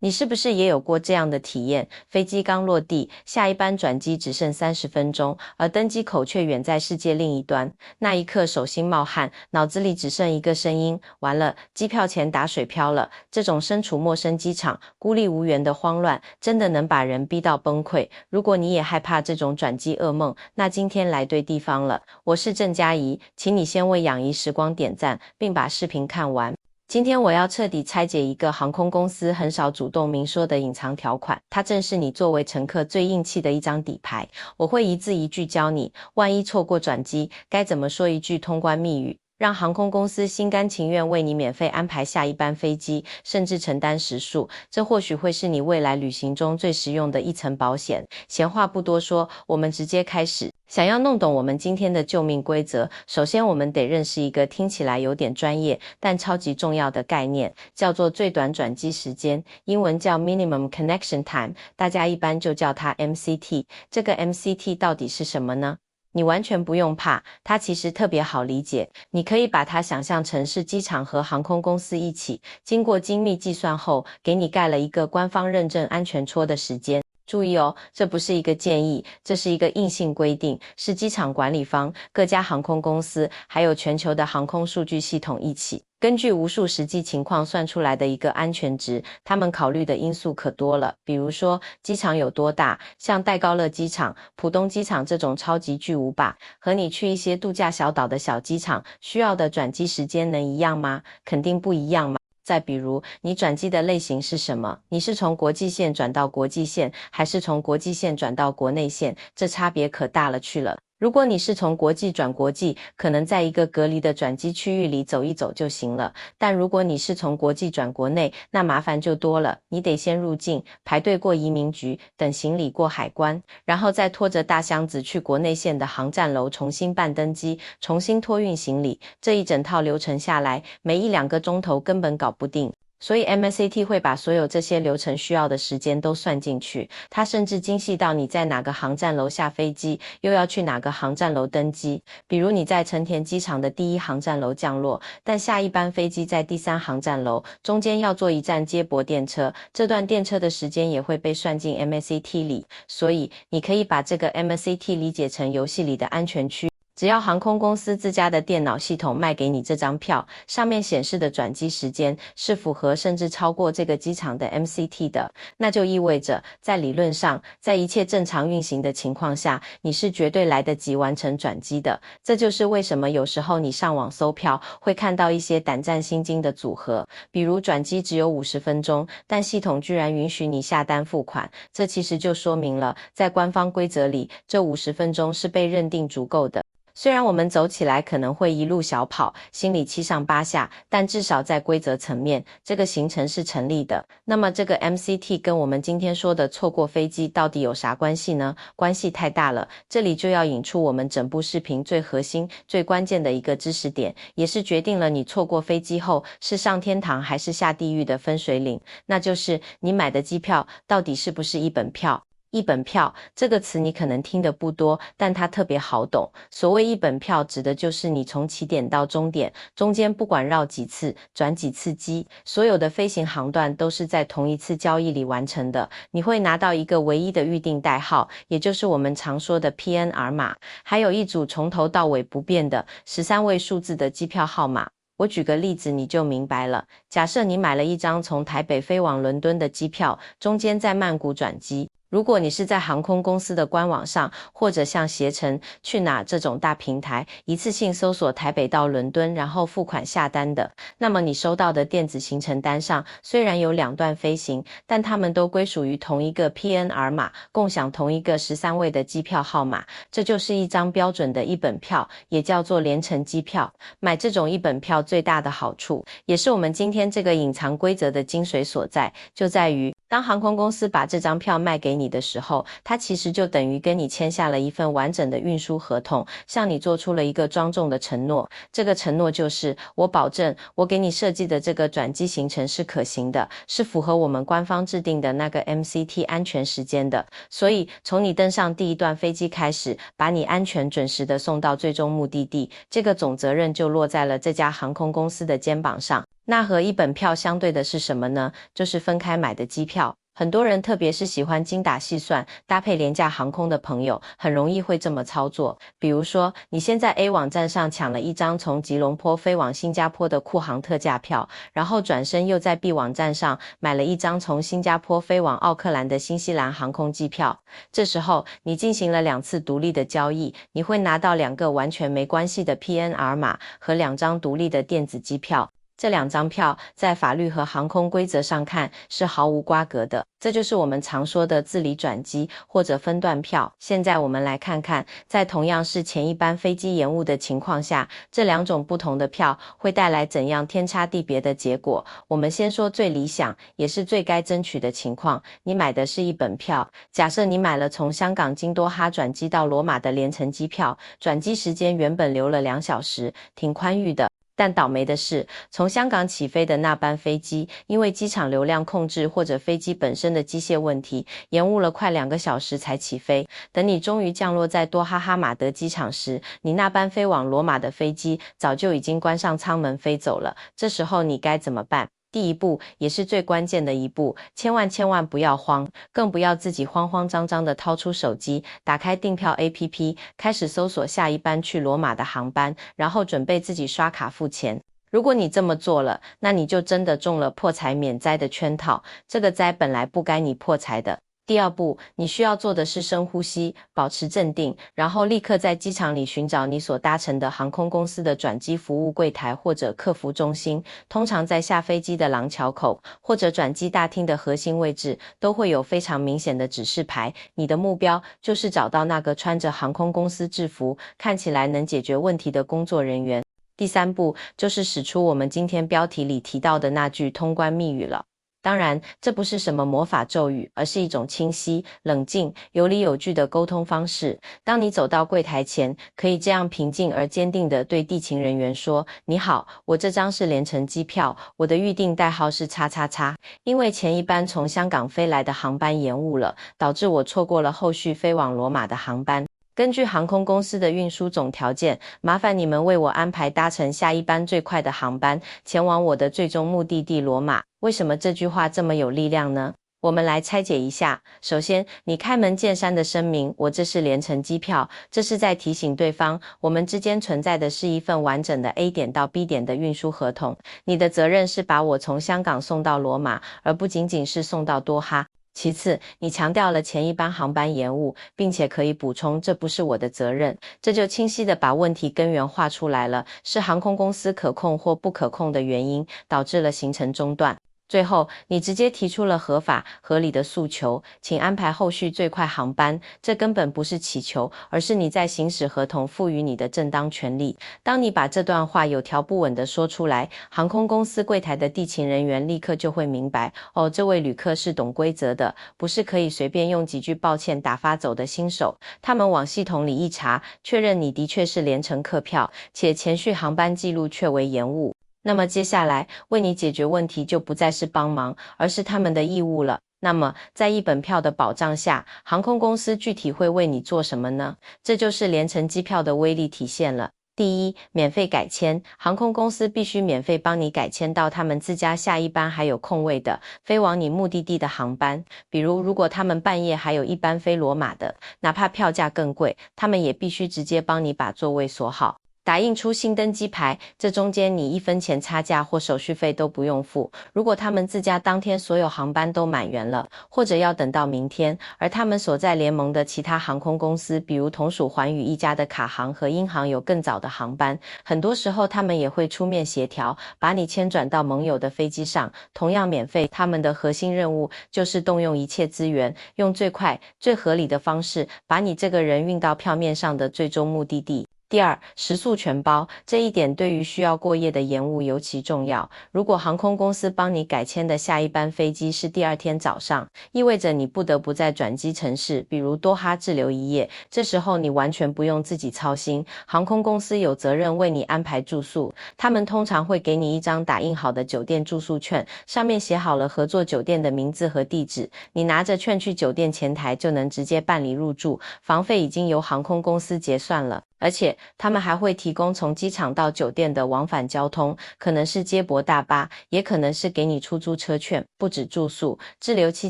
你是不是也有过这样的体验？飞机刚落地，下一班转机只剩30分钟，而登机口却远在世界另一端。那一刻手心冒汗，脑子里只剩一个声音：完了，机票钱打水漂了。这种身处陌生机场、孤立无援的慌乱，真的能把人逼到崩溃。如果你也害怕这种转机噩梦，那今天来对地方了。我是郑佳怡，请你先为养怡时光点赞，并把视频看完。今天我要彻底拆解一个航空公司很少主动明说的隐藏条款，它正是你作为乘客最硬气的一张底牌。我会一字一句教你，万一错过转机，该怎么说一句通关密语，让航空公司心甘情愿为你免费安排下一班飞机，甚至承担时数。这或许会是你未来旅行中最实用的一层保险。闲话不多说，我们直接开始。想要弄懂我们今天的救命规则，首先我们得认识一个听起来有点专业但超级重要的概念，叫做最短转机时间，英文叫 Minimum Connection Time， 大家一般就叫它 MCT。 这个 MCT 到底是什么呢？你完全不用怕，它其实特别好理解。你可以把它想象成是机场和航空公司一起经过精密计算后给你盖了一个官方认证安全戳的时间。注意哦，这不是一个建议，这是一个硬性规定，是机场管理方、各家航空公司还有全球的航空数据系统一起根据无数实际情况算出来的一个安全值。他们考虑的因素可多了，比如说机场有多大，像戴高乐机场、浦东机场这种超级巨无霸，和你去一些度假小岛的小机场需要的转机时间能一样吗？肯定不一样嘛。再比如，你转机的类型是什么？你是从国际线转到国际线，还是从国际线转到国内线？这差别可大了去了。如果你是从国际转国际，可能在一个隔离的转机区域里走一走就行了。但如果你是从国际转国内，那麻烦就多了。你得先入境，排队过移民局，等行李过海关，然后再拖着大箱子去国内线的航站楼重新办登机，重新托运行李。这一整套流程下来，没1-2个钟头根本搞不定。所以 MCT 会把所有这些流程需要的时间都算进去，它甚至精细到你在哪个航站楼下飞机，又要去哪个航站楼登机。比如你在成田机场的第1航站楼降落，但下一班飞机在第3航站楼，中间要坐一站接驳电车，这段电车的时间也会被算进 MCT 里。所以你可以把这个 MCT 理解成游戏里的安全区。只要航空公司自家的电脑系统卖给你这张票，上面显示的转机时间是符合甚至超过这个机场的 MCT 的，那就意味着在理论上，在一切正常运行的情况下，你是绝对来得及完成转机的。这就是为什么有时候你上网搜票会看到一些胆战心惊的组合，比如转机只有50分钟，但系统居然允许你下单付款。这其实就说明了，在官方规则里，这50分钟是被认定足够的。虽然我们走起来可能会一路小跑，心里七上八下，但至少在规则层面，这个行程是成立的。那么这个 MCT 跟我们今天说的错过飞机到底有啥关系呢？关系太大了，这里就要引出我们整部视频最核心、最关键的一个知识点，也是决定了你错过飞机后是上天堂还是下地狱的分水岭，那就是你买的机票到底是不是一本票。一本票这个词你可能听得不多，但它特别好懂。所谓一本票指的就是你从起点到终点，中间不管绕几次，转几次机，所有的飞行航段都是在同一次交易里完成的。你会拿到一个唯一的预定代号，也就是我们常说的 PNR 码，还有一组从头到尾不变的13位数字的机票号码。我举个例子你就明白了，假设你买了一张从台北飞往伦敦的机票，中间在曼谷转机。如果你是在航空公司的官网上，或者像携程、去哪这种大平台，一次性搜索台北到伦敦，然后付款下单的，那么你收到的电子行程单上虽然有2段飞行，但它们都归属于同一个 PNR 码，共享同一个13位的机票号码。这就是一张标准的一本票，也叫做联程机票。买这种一本票最大的好处，也是我们今天这个隐藏规则的精髓所在，就在于当航空公司把这张票卖给你的时候，它其实就等于跟你签下了一份完整的运输合同，向你做出了一个庄重的承诺。这个承诺就是，我保证我给你设计的这个转机行程是可行的，是符合我们官方制定的那个 MCT 安全时间的。所以从你登上第一段飞机开始，把你安全准时的送到最终目的地，这个总责任就落在了这家航空公司的肩膀上。那和一本票相对的是什么呢？就是分开买的机票。很多人，特别是喜欢精打细算、搭配廉价航空的朋友，很容易会这么操作。比如说，你先在 A 网站上抢了一张从吉隆坡飞往新加坡的酷航特价票，然后转身又在 B 网站上买了一张从新加坡飞往奥克兰的新西兰航空机票。这时候，你进行了2次独立的交易，你会拿到2个完全没关系的 PNR 码和2张独立的电子机票。这2张票在法律和航空规则上看是毫无瓜葛的，这就是我们常说的自理转机或者分段票。现在我们来看看，在同样是前一班飞机延误的情况下，这2种不同的票会带来怎样天差地别的结果。我们先说最理想也是最该争取的情况，你买的是一本票。假设你买了从香港经多哈转机到罗马的联程机票，转机时间原本留了2小时，挺宽裕的。但倒霉的是，从香港起飞的那班飞机，因为机场流量控制或者飞机本身的机械问题，延误了快2个小时才起飞。等你终于降落在多哈哈马德机场时，你那班飞往罗马的飞机早就已经关上舱门飞走了。这时候你该怎么办？第一步，也是最关键的一步，千万不要慌，更不要自己慌慌张张地掏出手机，打开订票 APP， 开始搜索下一班去罗马的航班，然后准备自己刷卡付钱。如果你这么做了，那你就真的中了破财免灾的圈套，这个灾本来不该你破财的。第二步，你需要做的是深呼吸，保持镇定，然后立刻在机场里寻找你所搭乘的航空公司的转机服务柜台或者客服中心。通常在下飞机的廊桥口或者转机大厅的核心位置都会有非常明显的指示牌。你的目标就是找到那个穿着航空公司制服，看起来能解决问题的工作人员。第三步就是使出我们今天标题里提到的那句通关密语了。当然，这不是什么魔法咒语，而是一种清晰、冷静、有理有据的沟通方式。当你走到柜台前，可以这样平静而坚定地对地勤人员说：“你好，我这张是联程机票，我的预订代号是叉叉叉。因为前一班从香港飞来的航班延误了，导致我错过了后续飞往罗马的航班。根据航空公司的运输总条件，麻烦你们为我安排搭乘下一班最快的航班，前往我的最终目的地罗马。”为什么这句话这么有力量呢？我们来拆解一下。首先，你开门见山的声明，我这是联程机票，这是在提醒对方，我们之间存在的是一份完整的 A 点到 B 点的运输合同。你的责任是把我从香港送到罗马，而不仅仅是送到多哈。其次，你强调了前一班航班延误，并且可以补充这不是我的责任，这就清晰地把问题根源画出来了，是航空公司可控或不可控的原因导致了行程中断。最后，你直接提出了合法合理的诉求，请安排后续最快航班。这根本不是祈求，而是你在行使合同赋予你的正当权利。当你把这段话有条不紊地说出来，航空公司柜台的地勤人员立刻就会明白，哦，这位旅客是懂规则的，不是可以随便用几句抱歉打发走的新手。他们往系统里一查，确认你的确是联程客票，且前续航班记录确为延误。那么接下来为你解决问题就不再是帮忙，而是他们的义务了。那么在一本票的保障下，航空公司具体会为你做什么呢？这就是联程机票的威力体现了。第一，免费改签，航空公司必须免费帮你改签到他们自家下一班还有空位的飞往你目的地的航班。比如，如果他们半夜还有一班飞罗马的，哪怕票价更贵，他们也必须直接帮你把座位锁好。打印出新登机牌，这中间你1分钱差价或手续费都不用付。如果他们自家当天所有航班都满员了，或者要等到明天，而他们所在联盟的其他航空公司，比如同属寰宇一家的卡航和英航有更早的航班，很多时候他们也会出面协调，把你迁转到盟友的飞机上，同样免费。他们的核心任务就是动用一切资源，用最快、最合理的方式，把你这个人运到票面上的最终目的地。第二，食宿全包，这一点对于需要过夜的延误尤其重要。如果航空公司帮你改签的下一班飞机是第2天早上，意味着你不得不在转机城市，比如多哈滞留1夜，这时候你完全不用自己操心，航空公司有责任为你安排住宿。他们通常会给你一张打印好的酒店住宿券，上面写好了合作酒店的名字和地址，你拿着券去酒店前台就能直接办理入住，房费已经由航空公司结算了。而且他们还会提供从机场到酒店的往返交通，可能是接驳大巴，也可能是给你出租车券，不止住宿，滞留期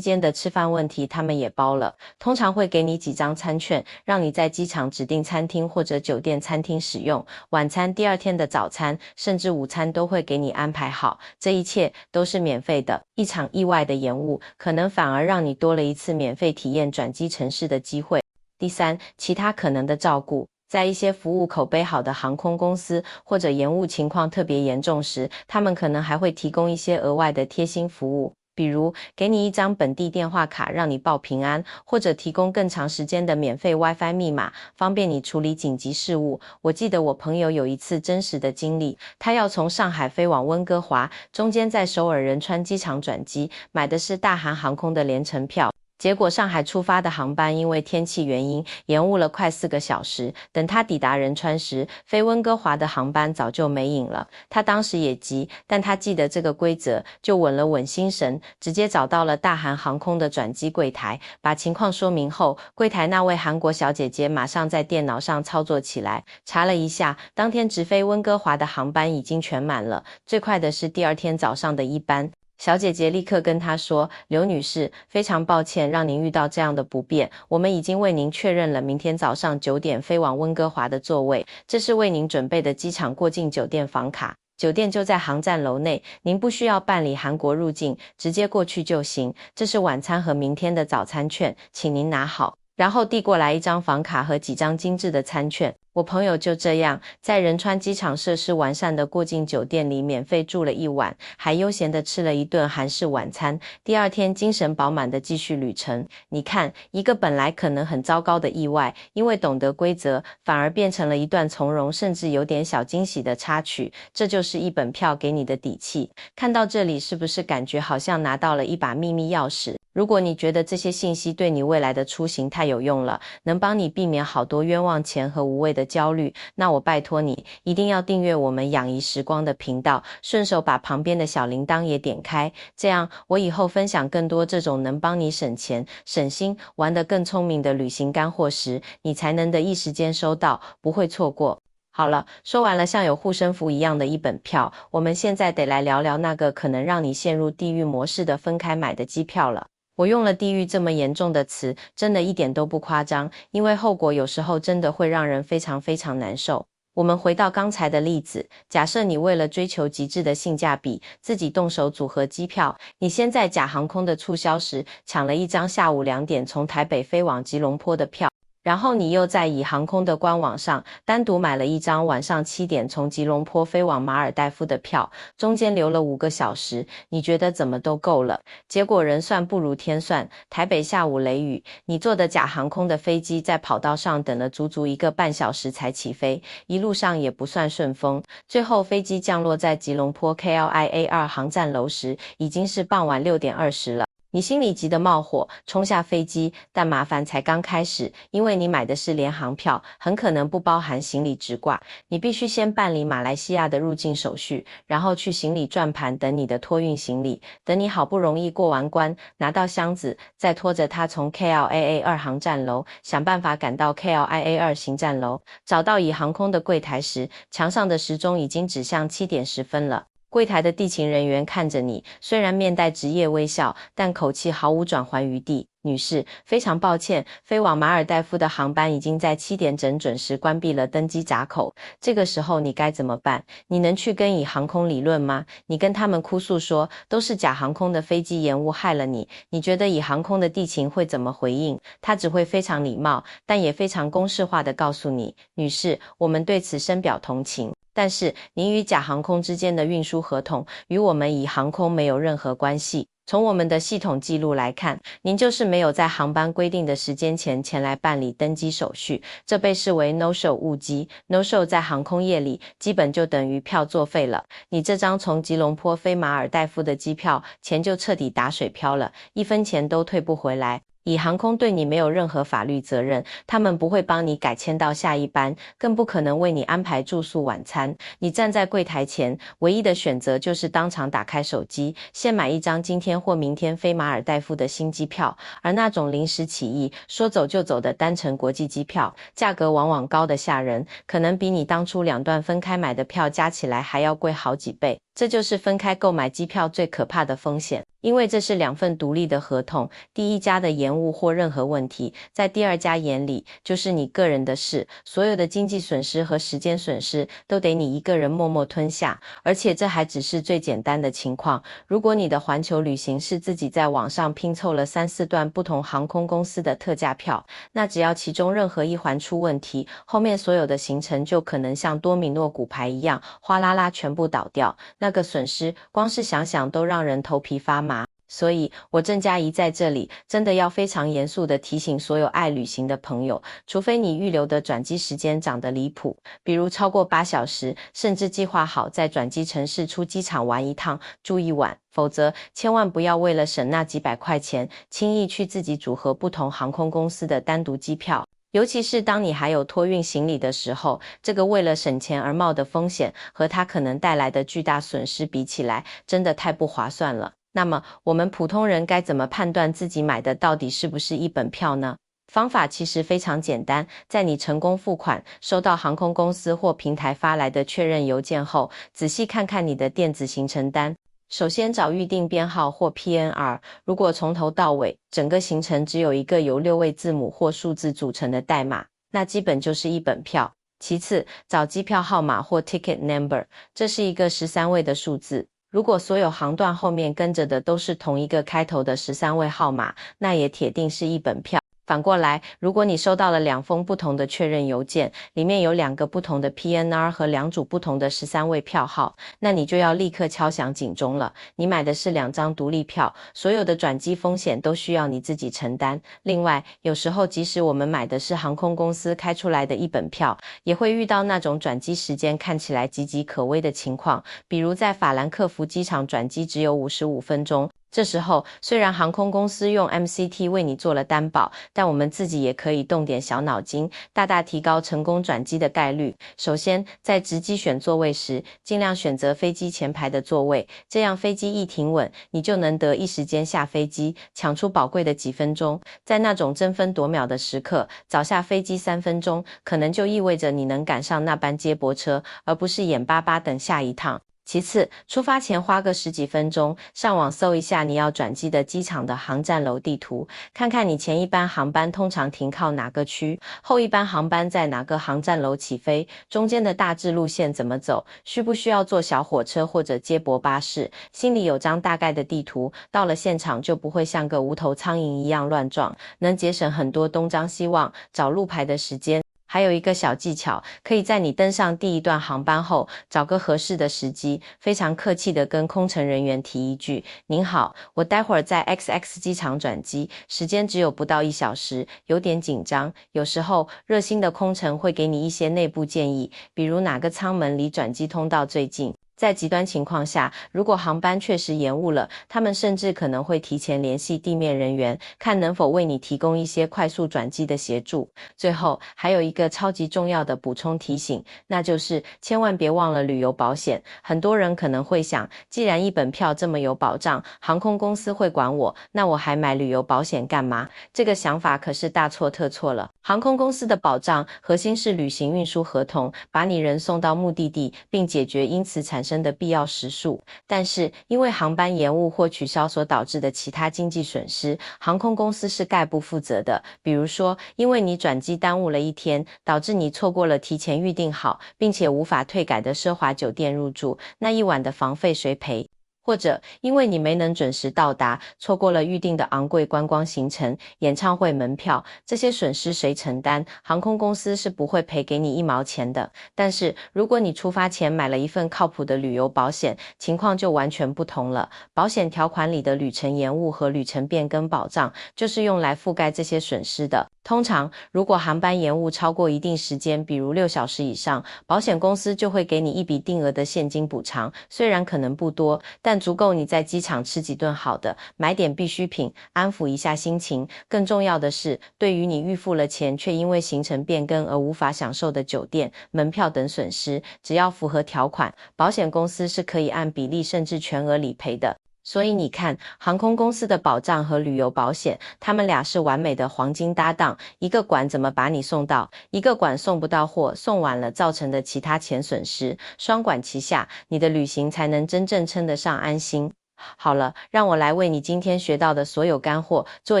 间的吃饭问题他们也包了，通常会给你几张餐券，让你在机场指定餐厅或者酒店餐厅使用，晚餐、第二天的早餐，甚至午餐都会给你安排好，这一切都是免费的。一场意外的延误，可能反而让你多了一次免费体验转机城市的机会。第三，其他可能的照顾。在一些服务口碑好的航空公司或者延误情况特别严重时，他们可能还会提供一些额外的贴心服务，比如给你一张本地电话卡让你报平安，或者提供更长时间的免费 WiFi 密码，方便你处理紧急事务。我记得我朋友有一次真实的经历，他要从上海飞往温哥华，中间在首尔仁川机场转机，买的是大韩航空的联程票。结果上海出发的航班因为天气原因延误了快4个小时，等他抵达仁川时，飞温哥华的航班早就没影了。他当时也急，但他记得这个规则，就稳了稳心神，直接找到了大韩航空的转机柜台，把情况说明后，柜台那位韩国小姐姐马上在电脑上操作起来，查了一下，当天直飞温哥华的航班已经全满了，最快的是第二天早上的一班。小姐姐立刻跟她说，刘女士，非常抱歉让您遇到这样的不便，我们已经为您确认了明天早上9点飞往温哥华的座位，这是为您准备的机场过境酒店房卡，酒店就在航站楼内，您不需要办理韩国入境，直接过去就行，这是晚餐和明天的早餐券，请您拿好。然后递过来一张房卡和几张精致的餐券。我朋友就这样在仁川机场设施完善的过境酒店里免费住了一晚，还悠闲地吃了一顿韩式晚餐，第二天精神饱满地继续旅程。你看，一个本来可能很糟糕的意外，因为懂得规则，反而变成了一段从容甚至有点小惊喜的插曲，这就是一本票给你的底气。看到这里是不是感觉好像拿到了一把秘密钥匙？如果你觉得这些信息对你未来的出行太有用了，能帮你避免好多冤枉钱和无谓的焦虑，那我拜托你一定要订阅我们养怡时光的频道，顺手把旁边的小铃铛也点开，这样我以后分享更多这种能帮你省钱、省心、玩得更聪明的旅行干货时，你才能第一时间收到，不会错过。好了，说完了像有护身符一样的一本票，我们现在得来聊聊那个可能让你陷入地狱模式的分开买的机票了。我用了地狱这么严重的词，真的一点都不夸张，因为后果有时候真的会让人非常非常难受。我们回到刚才的例子，假设你为了追求极致的性价比，自己动手组合机票，你先在假航空的促销时抢了一张下午2点从台北飞往吉隆坡的票，然后你又在以航空的官网上单独买了一张晚上7点从吉隆坡飞往马尔代夫的票，中间留了5个小时，你觉得怎么都够了。结果人算不如天算，台北下午雷雨，你坐的假航空的飞机在跑道上等了足足1个半小时才起飞，一路上也不算顺风，最后飞机降落在吉隆坡 KLIA2 航站楼时，已经是傍晚6点20了。你心里急得冒火，冲下飞机，但麻烦才刚开始，因为你买的是联航票，很可能不包含行李直挂，你必须先办理马来西亚的入境手续，然后去行李转盘等你的托运行李，等你好不容易过完关，拿到箱子，再拖着它从 KLIA2 航站楼想办法赶到 KLIA2 行站楼，找到以航空的柜台时，墙上的时钟已经指向7点10分了。柜台的地勤人员看着你，虽然面带职业微笑，但口气毫无转圜余地。女士，非常抱歉，飞往马尔代夫的航班已经在7点整准时关闭了登机闸口。这个时候你该怎么办？你能去跟以航空理论吗？你跟他们哭诉说，都是假航空的飞机延误害了你。你觉得以航空的地勤会怎么回应？他只会非常礼貌，但也非常公式化地告诉你，女士，我们对此深表同情。但是您与假航空之间的运输合同与我们以航空没有任何关系。从我们的系统记录来看，您就是没有在航班规定的时间前来办理登机手续，这被视为 no-show 误机。no-show 在航空业里基本就等于票作废了，你这张从吉隆坡飞马尔代夫的机票钱就彻底打水漂了，1分钱都退不回来。以航空对你没有任何法律责任，他们不会帮你改签到下一班，更不可能为你安排住宿晚餐。你站在柜台前，唯一的选择就是当场打开手机，现买一张今天或明天飞马尔代夫的新机票，而那种临时起意，说走就走的单程国际机票，价格往往高得吓人，可能比你当初2段分开买的票加起来还要贵好几倍。这就是分开购买机票最可怕的风险，因为这是2份独立的合同，第一家的延误或任何问题，在第二家眼里就是你个人的事，所有的经济损失和时间损失都得你一个人默默吞下，而且这还只是最简单的情况。如果你的环球旅行是自己在网上拼凑了3、4段不同航空公司的特价票，那只要其中任何一环出问题，后面所有的行程就可能像多米诺骨牌一样哗啦啦全部倒掉，那个损失光是想想都让人头皮发麻。所以我郑嘉怡在这里真的要非常严肃地提醒所有爱旅行的朋友，除非你预留的转机时间长得离谱，比如超过8小时，甚至计划好在转机城市出机场玩一趟住一晚，否则千万不要为了省那几百块钱轻易去自己组合不同航空公司的单独机票。尤其是当你还有托运行李的时候，这个为了省钱而冒的风险和它可能带来的巨大损失比起来，真的太不划算了。那么我们普通人该怎么判断自己买的到底是不是一本票呢？方法其实非常简单，在你成功付款，收到航空公司或平台发来的确认邮件后，仔细看看你的电子行程单。首先找预订编号或 PNR， 如果从头到尾整个行程只有一个由6位字母或数字组成的代码，那基本就是一本票。其次，找机票号码或 ticket number， 这是一个13位的数字。如果所有航段后面跟着的都是同一个开头的13位号码，那也铁定是一本票。反过来，如果你收到了2封不同的确认邮件，里面有2个不同的 PNR 和2组不同的13位票号，那你就要立刻敲响警钟了。你买的是2张独立票，所有的转机风险都需要你自己承担。另外，有时候即使我们买的是航空公司开出来的一本票，也会遇到那种转机时间看起来岌岌可危的情况，比如在法兰克福机场转机只有55分钟。这时候，虽然航空公司用 MCT 为你做了担保，但我们自己也可以动点小脑筋，大大提高成功转机的概率。首先，在值机选座位时，尽量选择飞机前排的座位，这样飞机一停稳，你就能一时间下飞机，抢出宝贵的几分钟。在那种争分夺秒的时刻，早下飞机3分钟，可能就意味着你能赶上那班接驳车，而不是眼巴巴等下一趟。其次，出发前花个10几分钟，上网搜一下你要转机的机场的航站楼地图，看看你前一班航班通常停靠哪个区，后一班航班在哪个航站楼起飞，中间的大致路线怎么走，需不需要坐小火车或者接驳巴士，心里有张大概的地图，到了现场就不会像个无头苍蝇一样乱撞，能节省很多东张西望找路牌的时间。还有一个小技巧，可以在你登上第一段航班后，找个合适的时机，非常客气地跟空乘人员提一句：您好，我待会儿在 XX 机场转机，时间只有不到1小时，有点紧张。有时候，热心的空乘会给你一些内部建议，比如哪个舱门离转机通道最近。在极端情况下，如果航班确实延误了，他们甚至可能会提前联系地面人员，看能否为你提供一些快速转机的协助。最后，还有一个超级重要的补充提醒，那就是千万别忘了旅游保险。很多人可能会想，既然一本票这么有保障，航空公司会管我，那我还买旅游保险干嘛？这个想法可是大错特错了。航空公司的保障核心是旅行运输合同，把你人送到目的地，并解决因此产生的必要时数。但是因为航班延误或取消所导致的其他经济损失，航空公司是概不负责的。比如说，因为你转机耽误了1天，导致你错过了提前预定好并且无法退改的奢华酒店入住，那一晚的房费谁赔？或者因为你没能准时到达，错过了预定的昂贵观光行程、演唱会门票，这些损失谁承担？航空公司是不会赔给你1毛钱的。但是如果你出发前买了一份靠谱的旅游保险，情况就完全不同了。保险条款里的旅程延误和旅程变更保障，就是用来覆盖这些损失的。通常，如果航班延误超过一定时间，比如6小时以上，保险公司就会给你一笔定额的现金补偿，虽然可能不多，但足够你在机场吃几顿好的，买点必需品，安抚一下心情。更重要的是，对于你预付了钱却因为行程变更而无法享受的酒店、门票等损失，只要符合条款，保险公司是可以按比例甚至全额理赔的。所以你看，航空公司的保障和旅游保险，他们俩是完美的黄金搭档，一个管怎么把你送到，一个管送不到货，送晚了造成的其他钱损失，双管齐下，你的旅行才能真正称得上安心。好了，让我来为你今天学到的所有干货做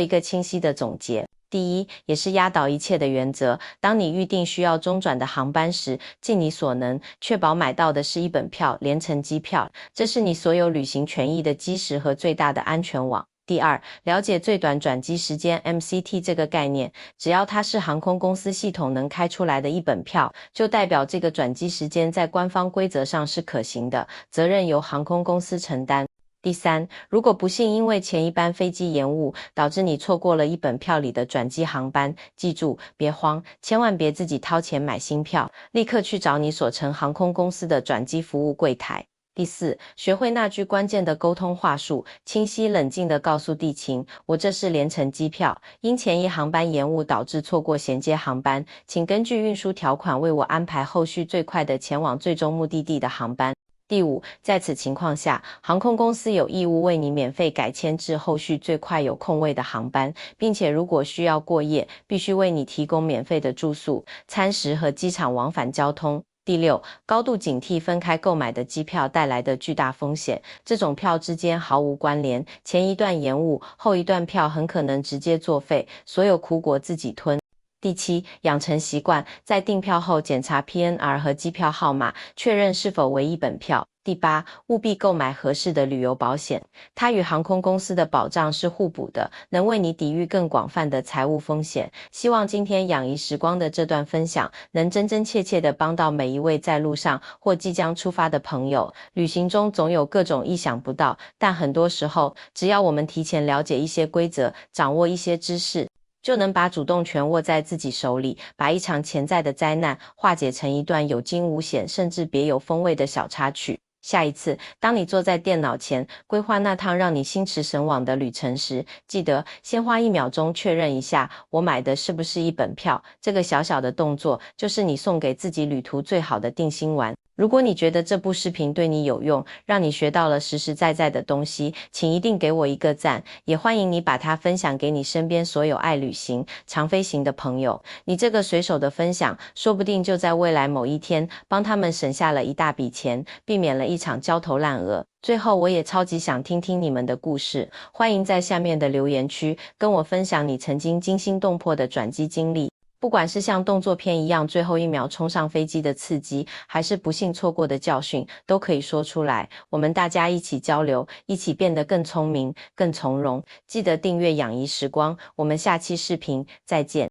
一个清晰的总结。第一，也是压倒一切的原则，当你预定需要中转的航班时，尽你所能，确保买到的是一本票，联程机票，这是你所有旅行权益的基石和最大的安全网。第二，了解最短转机时间 MCT 这个概念，只要它是航空公司系统能开出来的一本票，就代表这个转机时间在官方规则上是可行的，责任由航空公司承担。第三，如果不幸因为前一班飞机延误，导致你错过了一本票里的转机航班，记住，别慌，千万别自己掏钱买新票，立刻去找你所乘航空公司的转机服务柜台。第四，学会那句关键的沟通话术，清晰冷静地告诉地勤，我这是联程机票，因前一航班延误导致错过衔接航班，请根据运输条款为我安排后续最快的前往最终目的地的航班。第五，在此情况下，航空公司有义务为你免费改签至后续最快有空位的航班，并且如果需要过夜，必须为你提供免费的住宿、餐食和机场往返交通。第六，高度警惕分开购买的机票带来的巨大风险，这种票之间毫无关联，前一段延误，后一段票很可能直接作废，所有苦果自己吞。第七，养成习惯，在订票后检查 PNR 和机票号码，确认是否为一本票。第八，务必购买合适的旅游保险，它与航空公司的保障是互补的，能为你抵御更广泛的财务风险。希望今天养怡时光的这段分享，能真真切切地帮到每一位在路上或即将出发的朋友。旅行中总有各种意想不到，但很多时候，只要我们提前了解一些规则，掌握一些知识，就能把主动权握在自己手里，把一场潜在的灾难化解成一段有惊无险甚至别有风味的小插曲。下一次，当你坐在电脑前规划那趟让你心驰神往的旅程时，记得先花1秒钟确认一下，我买的是不是一本票。这个小小的动作，就是你送给自己旅途最好的定心丸。如果你觉得这部视频对你有用，让你学到了实实在在的东西，请一定给我一个赞，也欢迎你把它分享给你身边所有爱旅行、常飞行的朋友。你这个随手的分享，说不定就在未来某一天，帮他们省下了一大笔钱，避免了一场焦头烂额。最后，我也超级想听听你们的故事，欢迎在下面的留言区跟我分享你曾经惊心动魄的转机经历。不管是像动作片一样最后1秒冲上飞机的刺激，还是不幸错过的教训，都可以说出来。我们大家一起交流，一起变得更聪明、更从容。记得订阅养怡时光，我们下期视频再见。